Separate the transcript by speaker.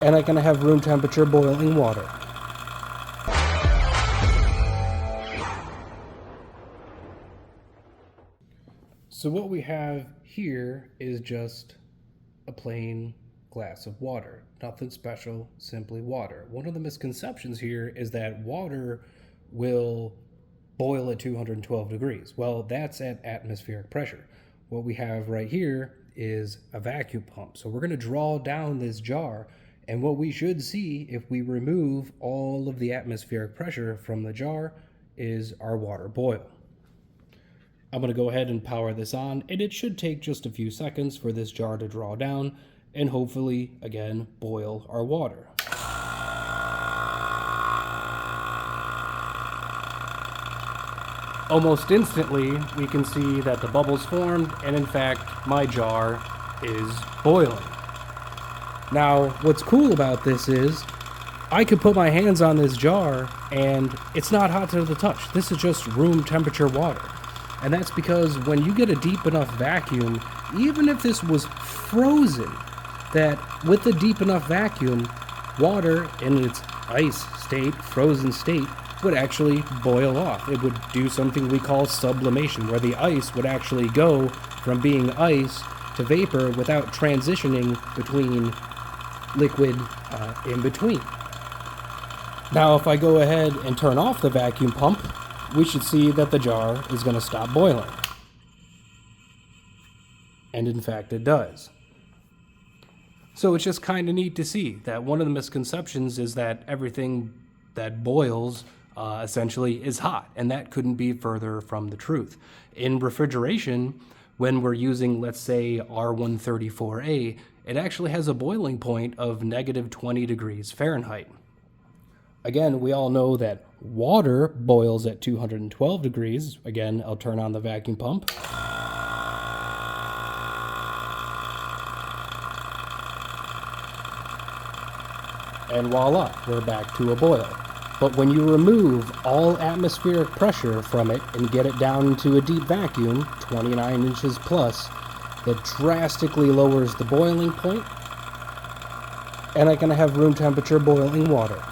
Speaker 1: And I can have room temperature boiling water. So what we have here is just a plain glass of water. Nothing special, simply water. One of the misconceptions here is that water will boil at 212 degrees. Well, that's at atmospheric pressure. What we have right here is a vacuum pump. So we're going to draw down this jar, and what we should see if we remove all of the atmospheric pressure from the jar is our water boil. I'm going to go ahead and power this on, and it should take just a few seconds for this jar to draw down and hopefully, again, boil our water. Almost instantly, we can see that the bubbles formed, and in fact, my jar is boiling. Now, what's cool about this is I could put my hands on this jar and it's not hot to the touch. This is just room temperature water. And that's because when you get a deep enough vacuum, even if this was frozen, that with a deep enough vacuum, water in its ice state, frozen state, would actually boil off. It would do something we call sublimation, where the ice would actually go from being ice to vapor without transitioning between liquid in between. Now, if I go ahead and turn off the vacuum pump, we should see that the jar is going to stop boiling. And in fact, it does. So it's just kind of neat to see that one of the misconceptions is that everything that boils essentially is hot, and that couldn't be further from the truth. In refrigeration, when we're using, let's say, R134A, it actually has a boiling point of negative 20 degrees Fahrenheit. Again, we all know that water boils at 212 degrees. Again, I'll turn on the vacuum pump. And voila, we're back to a boil. But when you remove all atmospheric pressure from it and get it down to a deep vacuum, 29 inches plus, it drastically lowers the boiling point, and I can have room temperature boiling water.